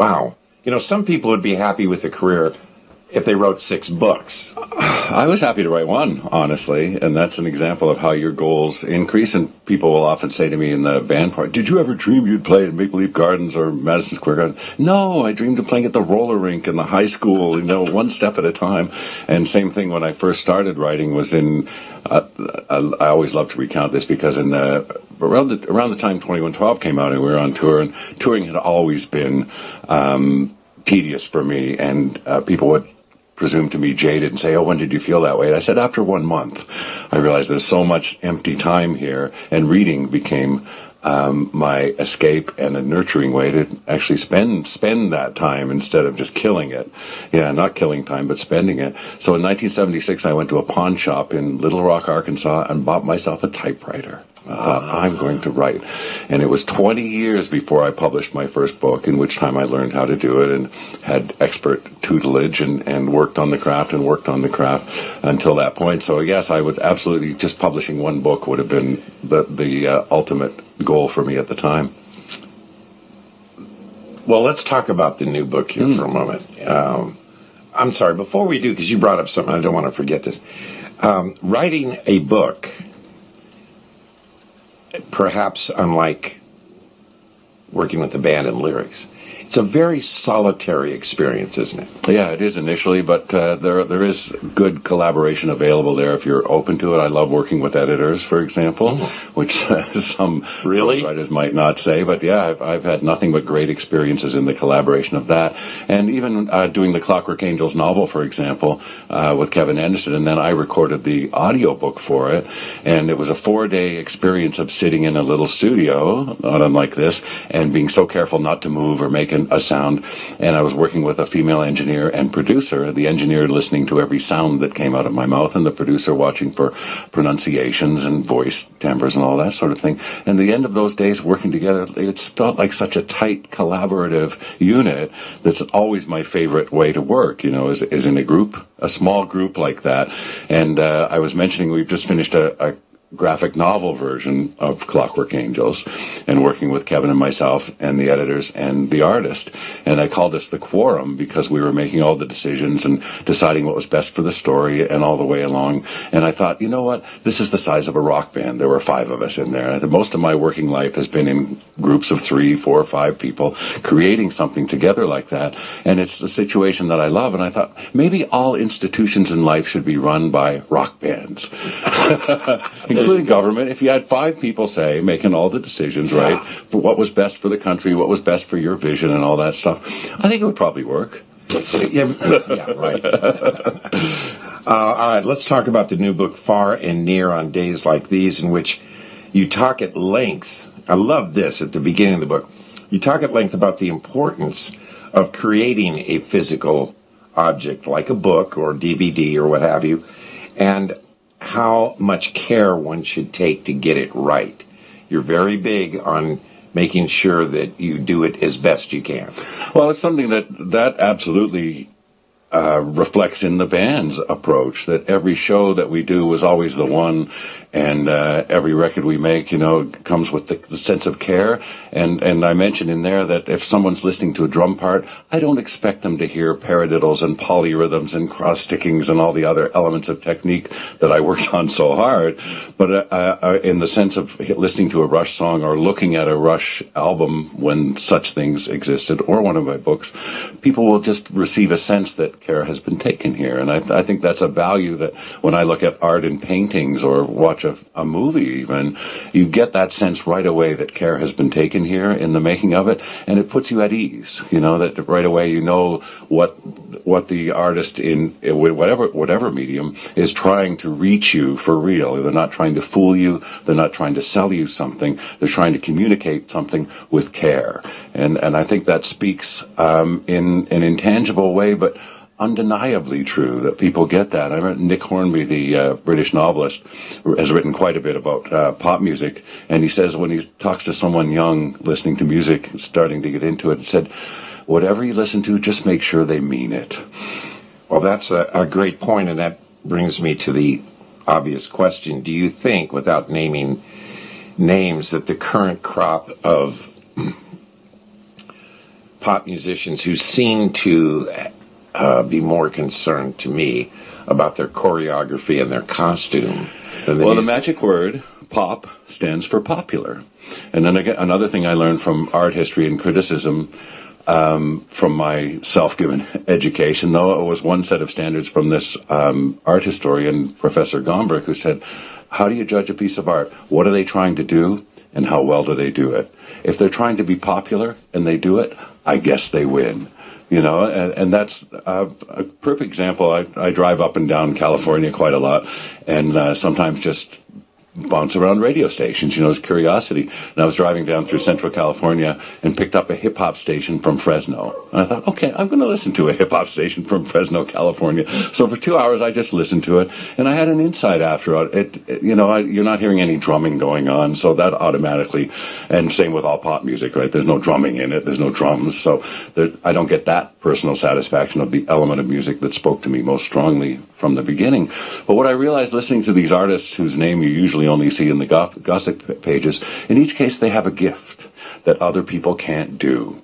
Wow. You know, some people would be happy with a career if they wrote 6 books. I was happy to write one, honestly, and that's an example of how your goals increase. And people will often say to me in the band part, "Did you ever dream you'd play in Maple Leaf Gardens or Madison Square Garden?" No, I dreamed of playing at the roller rink in the high school, you know, one step at a time. And same thing when I first started writing was in, I always love to recount this because in around the time 2112 came out and we were on tour, and touring had always been tedious for me, and people would presume to be jaded and say, "Oh, when did you feel that way?" And I said, after 1 month, I realized there's so much empty time here, and reading became my escape and a nurturing way to actually spend that time instead of just killing it. Yeah, not killing time, but spending it. So in 1976, I went to a pawn shop in Little Rock, Arkansas, and bought myself a typewriter. I thought, I'm going to write. And it was 20 years before I published my first book, in which time I learned how to do it and had expert tutelage and worked on the craft until that point. So yes, I would absolutely, just publishing one book would have been the ultimate goal for me at the time. Well, let's talk about the new book here for a moment. I'm sorry, before we do, because you brought up something, I don't want to forget this. Writing a book, perhaps unlike working with the band and lyrics, it's a very solitary experience, isn't it? Yeah, it is initially, but there is good collaboration available there if you're open to it. I love working with editors, for example, which some writers might not say, but yeah, I've had nothing but great experiences in the collaboration of that. And even doing the Clockwork Angels novel, for example, with Kevin Anderson, and then I recorded the audiobook for it, and it was a 4-day experience of sitting in a little studio, not unlike this, and being so careful not to move or make a sound. And I was working with a female engineer and producer, the engineer listening to every sound that came out of my mouth, and the producer watching for pronunciations and voice timbres and all that sort of thing. And the end of those days working together, it's felt like such a tight collaborative unit. That's always my favorite way to work, you know, is in a group, a small group like that. And I was mentioning we've just finished a graphic novel version of Clockwork Angels, and working with Kevin and myself and the editors and the artist. And I called us the Quorum because we were making all the decisions and deciding what was best for the story and all the way along. And I thought, you know what, this is the size of a rock band. There were 5 of us in there. And most of my working life has been in groups of 3, 4, 5 people creating something together like that. And it's a situation that I love. And I thought maybe all institutions in life should be run by rock bands. Including government. If you had 5 people, say, making all the decisions, right, for what was best for the country, what was best for your vision and all that stuff, I think it would probably work. Yeah, right. All right, let's talk about the new book, Far and Near on Days Like These, in which you talk at length. I love this at the beginning of the book. You talk at length about the importance of creating a physical object like a book or DVD or what have you, and how much care one should take to get it right. You're very big on making sure that you do it as best you can. Well, it's something that absolutely reflects in the band's approach, that every show that we do was always the one, and every record we make, you know, comes with the sense of care. And I mentioned in there that if someone's listening to a drum part, I don't expect them to hear paradiddles and polyrhythms and cross-stickings and all the other elements of technique that I worked on so hard. But in the sense of listening to a Rush song or looking at a Rush album when such things existed, or one of my books, people will just receive a sense that care has been taken here. And I think that's a value that when I look at art and paintings or watch a movie even, you get that sense right away that care has been taken here in the making of it, and it puts you at ease, you know, that right away you know what the artist in whatever medium is trying to reach you for real. They're not trying to fool you, they're not trying to sell you something, they're trying to communicate something with care. And I think that speaks in an intangible way, but undeniably true, that people get that. I remember Nick Hornby, the British novelist, has written quite a bit about pop music, and he says when he talks to someone young listening to music, starting to get into it, he said, whatever you listen to, just make sure they mean it. Well, that's a great point, and that brings me to the obvious question. Do you think, without naming names, that the current crop of pop musicians who seem to be more concerned to me about their choreography and their costume. Well, the magic word, pop, stands for popular. And then again, another thing I learned from art history and criticism, from my self-given education, though it was one set of standards from this art historian, Professor Gombrich, who said, how do you judge a piece of art? What are they trying to do, and how well do they do it? If they're trying to be popular and they do it, I guess they win. You know, and that's a perfect example. I drive up and down California quite a lot, and sometimes just bounce around radio stations, you know, as curiosity. And I was driving down through Central California and picked up a hip-hop station from Fresno. And I thought, okay, I'm going to listen to a hip-hop station from Fresno, California. So for 2 hours, I just listened to it, and I had an insight after it. You're not hearing any drumming going on, so that automatically, and same with all pop music, right? There's no drumming in it. There's no drums. So I don't get that personal satisfaction of the element of music that spoke to me most strongly from the beginning. But what I realized listening to these artists whose name you usually only see in the gossip pages, in each case they have a gift that other people can't do.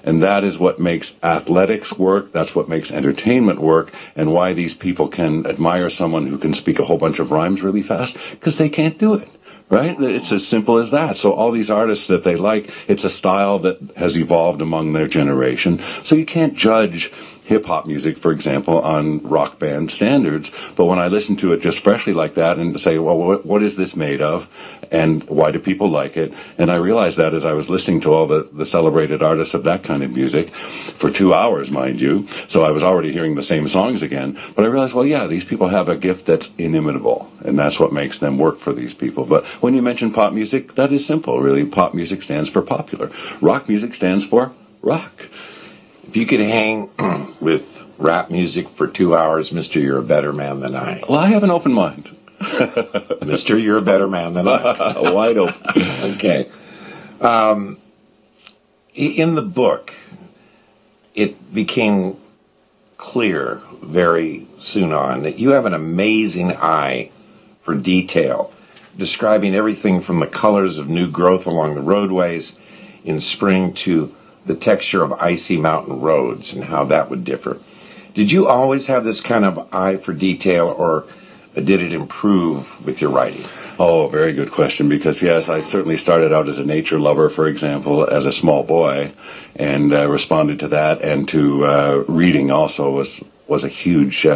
And that is what makes athletics work, that's what makes entertainment work, and why these people can admire someone who can speak a whole bunch of rhymes really fast, because they can't do it. Right? It's as simple as that. So all these artists that they like, it's a style that has evolved among their generation. So you can't judge hip-hop music, for example, on rock band standards. But when I listen to it just freshly like that and say, well, what is this made of? And why do people like it? And I realized that as I was listening to all the celebrated artists of that kind of music for 2 hours, mind you. So I was already hearing the same songs again. But I realized, well, yeah, these people have a gift that's inimitable. And that's what makes them work for these people. But when you mention pop music, that is simple, really. Pop music stands for popular. Rock music stands for rock. If you could hang with rap music for 2 hours, mister, you're a better man than I. Well, I have an open mind. Mister, you're a better man than I. Wide open. Okay. In the book, it became clear very soon on that you have an amazing eye for detail, describing everything from the colors of new growth along the roadways in spring to the texture of icy mountain roads and how that would differ. Did you always have this kind of eye for detail, or did it improve with your writing? Oh, very good question, because yes, I certainly started out as a nature lover, for example, as a small boy, and responded to that, and to reading also was a huge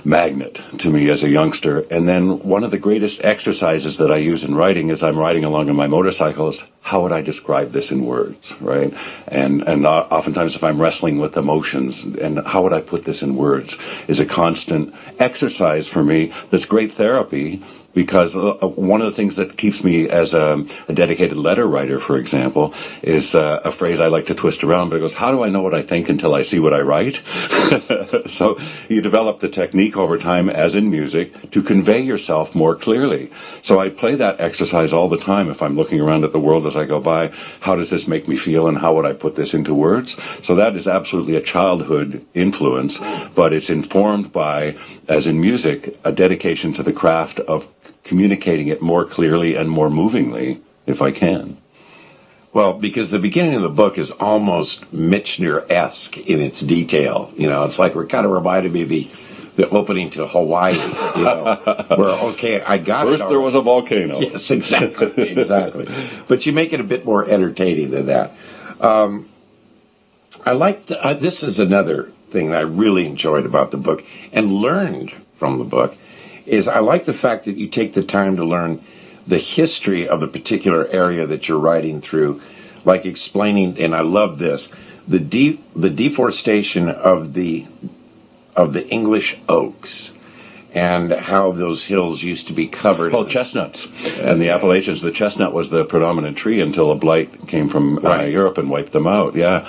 magnet to me as a youngster. And then one of the greatest exercises that I use in writing as I'm riding along on my motorcycle is, how would I describe this in words, right? And oftentimes if I'm wrestling with emotions, and how would I put this in words, is a constant exercise for me that's great therapy. Because one of the things that keeps me as a dedicated letter writer, for example, is a phrase I like to twist around, but it goes, how do I know what I think until I see what I write? So you develop the technique over time, as in music, to convey yourself more clearly. So I play that exercise all the time if I'm looking around at the world as I go by. How does this make me feel, and how would I put this into words? So that is absolutely a childhood influence, but it's informed by, as in music, a dedication to the craft of communicating it more clearly and more movingly, if I can. Well, because the beginning of the book is almost Michener-esque in its detail. You know, it's like we're kind of reminded me of the opening to Hawaii. You know, where, okay, I got it. First there was a volcano. Yes, exactly, exactly. But you make it a bit more entertaining than that. I like this is another thing that I really enjoyed about the book and learned from the book, is I like the fact that you take the time to learn the history of the particular area that you're writing through, like explaining, and I love this, the deforestation of the English oaks, and how those hills used to be covered. Well, chestnuts. And the Appalachians, the chestnut was the predominant tree until a blight came from Europe and wiped them out. Yeah.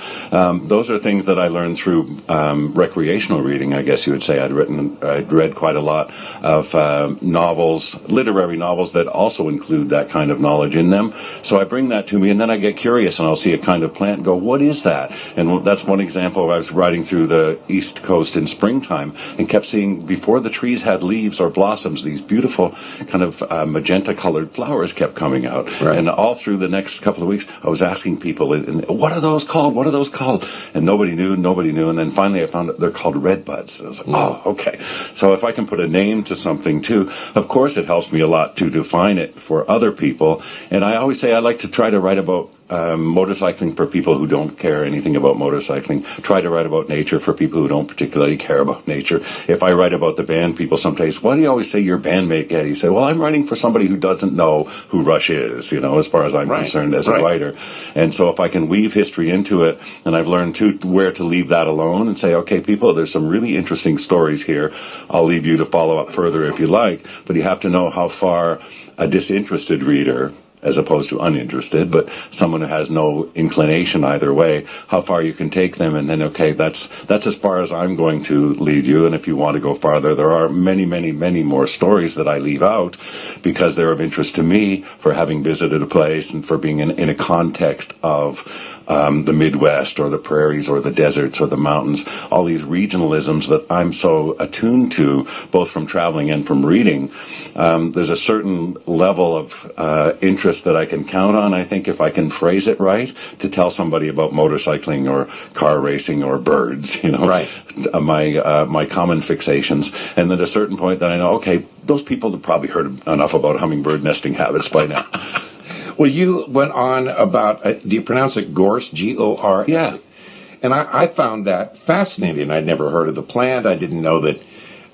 Those are things that I learned through recreational reading, I guess you would say. I'd read quite a lot of novels, literary novels that also include that kind of knowledge in them. So I bring that to me, and then I get curious, and I'll see a kind of plant and go, what is that? And that's one example. I was riding through the East Coast in springtime and kept seeing, before the trees had had leaves or blossoms, these beautiful kind of magenta-colored flowers kept coming out. Right. And all through the next couple of weeks, I was asking people, what are those called? What are those called? And nobody knew. And then finally I found out they're called red buds. I was like, oh, okay. So if I can put a name to something too, of course it helps me a lot to define it for other people. And I always say I like to try to write about motorcycling for people who don't care anything about motorcycling. Try to write about nature for people who don't particularly care about nature. If I write about the band, people sometimes, why do you always say your bandmate Geddy? Say, well, I'm writing for somebody who doesn't know who Rush is, as far as I'm concerned as a writer. And so if I can weave history into it, and I've learned too where to leave that alone and say, okay, people, there's some really interesting stories here. I'll leave you to follow up further if you like, but you have to know how far a disinterested reader, as opposed to uninterested, but someone who has no inclination either way, how far you can take them, and then, okay, that's as far as I'm going to lead you, and if you want to go farther, there are many, many, many more stories that I leave out because they're of interest to me for having visited a place and for being in a context of the Midwest or the prairies or the deserts or the mountains, all these regionalisms that I'm so attuned to, both from traveling and from reading. There's a certain level of interest that I can count on, I think, if I can phrase it right, to tell somebody about motorcycling or car racing or birds, Right. My common fixations. And at a certain point that I know, okay, those people have probably heard enough about hummingbird nesting habits by now. Well, you went on about, do you pronounce it Gorse, G-O-R-S? Yeah. And I found that fascinating. I'd never heard of the plant. I didn't know that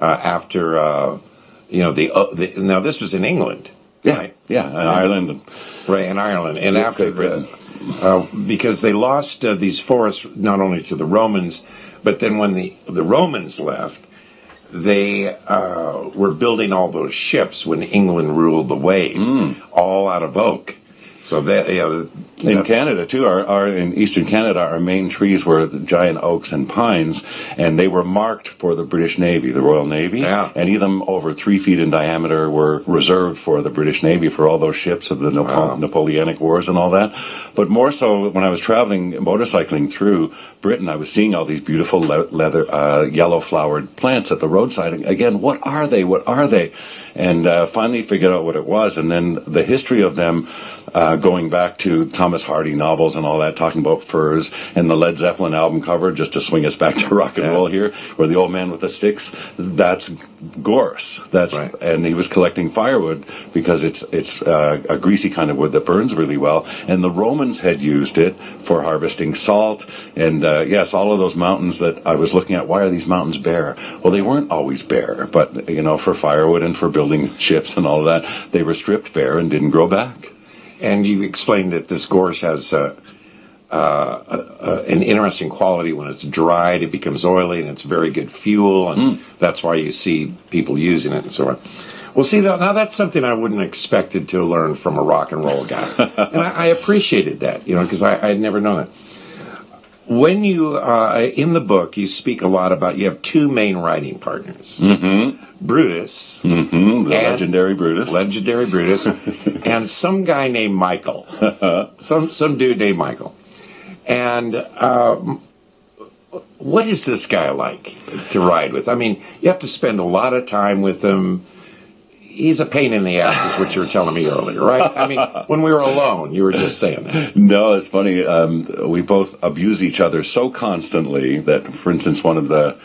after, now this was in England. Yeah, right? Yeah, in Ireland. Right, in Ireland. And after because they lost these forests not only to the Romans, but then when the Romans left, they were building all those ships when England ruled the waves, all out of oak. So that in Canada too, in eastern Canada, our main trees were the giant oaks and pines, and they were marked for the British Navy, the Royal Navy. Yeah. Any of them over 3 feet in diameter were reserved for the British Navy for all those ships of the Napoleonic Wars and all that. But more so, when I was traveling, motorcycling through Britain, I was seeing all these beautiful yellow flowered plants at the roadside. Again, what are they? What are they? And finally figured out what it was, and then the history of them. Going back to Thomas Hardy novels and all that, talking about furs, and the Led Zeppelin album cover, just to swing us back to rock and roll here, where the old man with the sticks, that's gorse. That's right. And he was collecting firewood because it's a greasy kind of wood that burns really well. And the Romans had used it for harvesting salt. And yes, all of those mountains that I was looking at, why are these mountains bare? Well, they weren't always bare, but for firewood and for building ships and all of that, they were stripped bare and didn't grow back. And you explained that this gorse has an interesting quality. When it's dried, it becomes oily, and it's very good fuel, and that's why you see people using it and so on. Well, see, now that's something I wouldn't have expected to learn from a rock and roll guy. And I appreciated that, because I had never known it. When you, in the book, you speak a lot about, you have two main writing partners. Brutus. The legendary Brutus. Legendary Brutus. And some guy named Michael. some dude named Michael. And what is this guy like to ride with? I mean, you have to spend a lot of time with him. He's a pain in the ass, is what you were telling me earlier, right? I mean, when we were alone, you were just saying that. No, it's funny. We both abuse each other so constantly that, for instance, one of the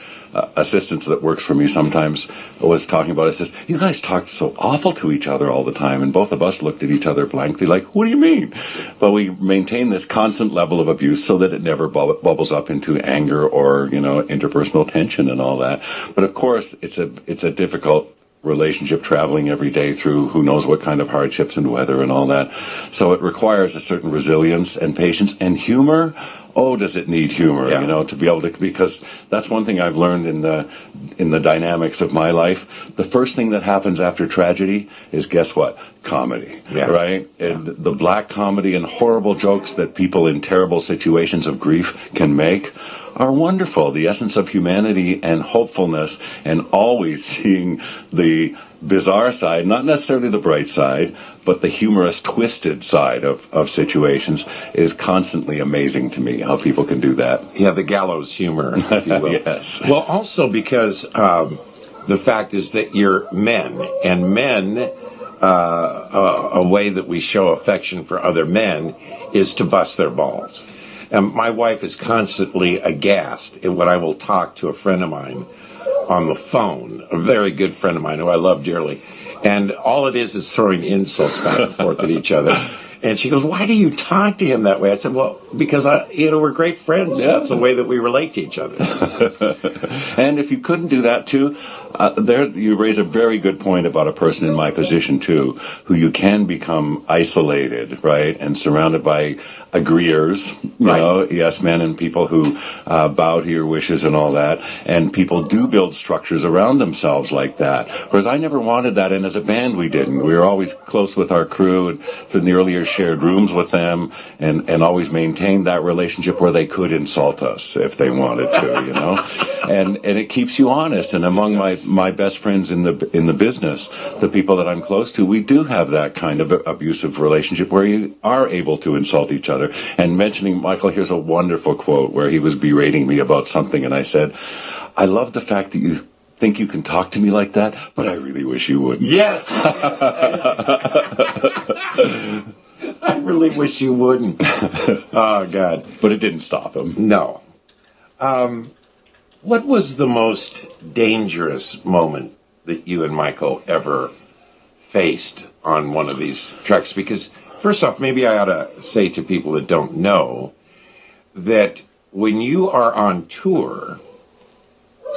assistants that works for me sometimes was talking about it, says, you guys talk so awful to each other all the time, and both of us looked at each other blankly like, what do you mean? But we maintain this constant level of abuse so that it never bubbles up into anger or, interpersonal tension and all that. But of course, it's a difficult relationship, traveling every day through who knows what kind of hardships and weather and all that. So it requires a certain resilience and patience and humor. Oh, does it need humor, to be able to, because that's one thing I've learned in the dynamics of my life. The first thing that happens after tragedy is, guess what? Comedy, right? And the black comedy and horrible jokes that people in terrible situations of grief can make are wonderful. The essence of humanity and hopefulness, and always seeing the bizarre side, not necessarily the bright side, but the humorous, twisted side of situations is constantly amazing to me, how people can do that. Yeah, the gallows humor, if you will. Yes. Well, also because the fact is that you're men, and men, a way that we show affection for other men is to bust their balls. And my wife is constantly aghast when I will talk to a friend of mine on the phone, a very good friend of mine who I love dearly, and all it is throwing insults back and forth at each other. And she goes, "Why do you talk to him that way?" I said, "Well, because we're great friends. Yeah. That's the way that we relate to each other." And if you couldn't do that too, there you raise a very good point about a person in my position too, who you can become isolated, right, and surrounded by agreeers, you know, yes men, and people who bow to your wishes and all that. And people do build structures around themselves like that. Whereas I never wanted that, and as a band we didn't. We were always close with our crew, and in the earlier shared rooms with them, and always maintained that relationship where they could insult us if they wanted to, you know. And it keeps you honest. And among my best friends in the business, the people that I'm close to, we do have that kind of abusive relationship where you are able to insult each other. And mentioning Michael, here's a wonderful quote where he was berating me about something, and I said, "I love the fact that you think you can talk to me like that, but I really wish you wouldn't." Yes. I really wish you wouldn't. Oh, God. But it didn't stop him. No. What was the most dangerous moment that you and Michael ever faced on one of these trucks? Because, first off, maybe I ought to say to people that don't know that when you are on tour,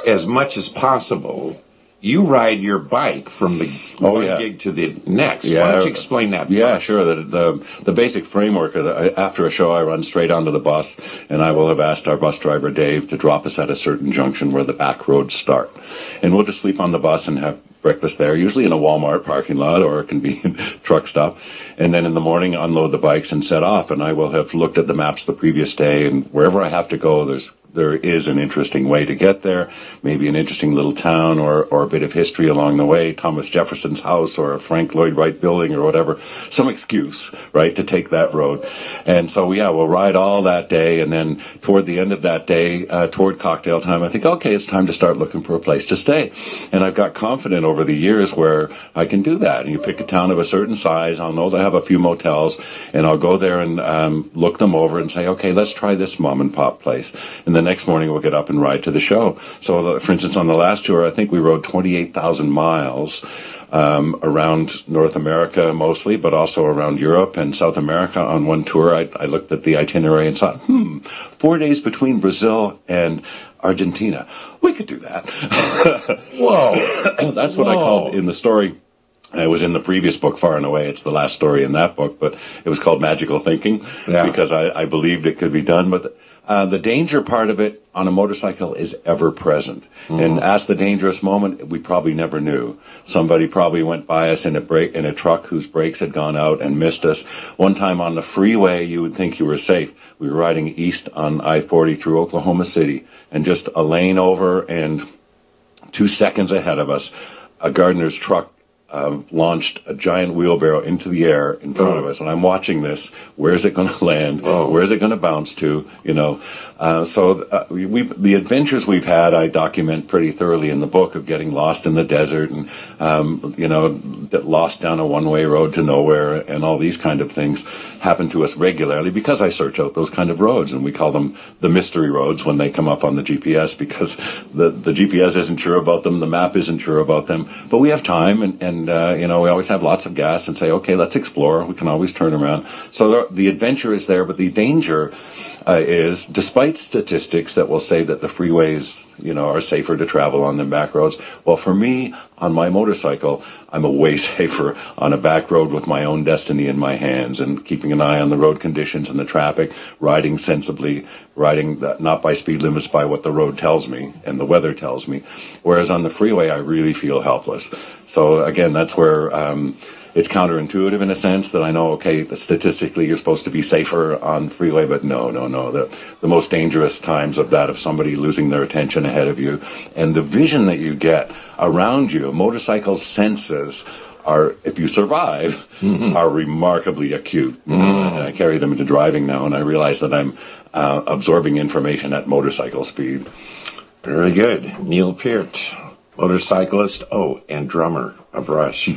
as much as possible, you ride your bike from the one gig to the next. Yeah. Why don't you explain that? Yeah, sure. The basic framework is after a show, I run straight onto the bus, and I will have asked our bus driver, Dave, to drop us at a certain junction where the back roads start. And we'll just sleep on the bus and have breakfast there, usually in a Walmart parking lot or a convenient truck stop. And then in the morning, unload the bikes and set off. And I will have looked at the maps the previous day, and wherever I have to go, there is an interesting way to get there, maybe an interesting little town or a bit of history along the way, Thomas Jefferson's house or a Frank Lloyd Wright building or whatever, some excuse, right, to take that road. And so, yeah, we'll ride all that day, and then toward the end of that day, toward cocktail time, I think, okay, it's time to start looking for a place to stay. And I've got confident over the years where I can do that. And you pick a town of a certain size, I'll know they have a few motels, and I'll go there and look them over and say, okay, let's try this mom and pop place. And the next morning we'll get up and ride to the show. So, for instance, on the last tour, I think we rode 28,000 miles around North America mostly, but also around Europe and South America on one tour. I looked at the itinerary and thought, 4 days between Brazil and Argentina. We could do that. Whoa. That's what I called in the story. It was in the previous book, Far and Away. It's the last story in that book, but it was called Magical Thinking because I believed it could be done. But the danger part of it on a motorcycle is ever present. Mm-hmm. And as the dangerous moment, we probably never knew. Somebody probably went by us in a truck whose brakes had gone out and missed us. One time on the freeway, you would think you were safe. We were riding east on I-40 through Oklahoma City, and just a lane over and 2 seconds ahead of us, a gardener's truck launched a giant wheelbarrow into the air in front of us, and I'm watching this. Where's it going to land? Where's it going to bounce to? You know, the adventures we've had, I document pretty thoroughly in the book, of getting lost in the desert and lost down a one-way road to nowhere, and all these kind of things happen to us regularly because I search out those kind of roads, and we call them the mystery roads when they come up on the GPS, because the GPS isn't sure about them, the map isn't sure about them, but we have time, and we always have lots of gas and say, okay, let's explore. We can always turn around. So the adventure is there, but the danger is, despite statistics that will say that the freeways, are safer to travel on than back roads. Well, for me, on my motorcycle, I'm a way safer on a back road with my own destiny in my hands, and keeping an eye on the road conditions and the traffic, riding sensibly, riding not by speed limits, by what the road tells me and the weather tells me. Whereas on the freeway, I really feel helpless. So again, that's where it's counterintuitive in a sense that I know, okay, statistically you're supposed to be safer on freeway, but no. The most dangerous times of somebody losing their attention ahead of you, and the vision that you get around you, motorcycle senses are, if you survive, are remarkably acute. And I carry them into driving now, and I realize that I'm absorbing information at motorcycle speed. Very good. Neil Peart, motorcyclist, and drummer of Rush.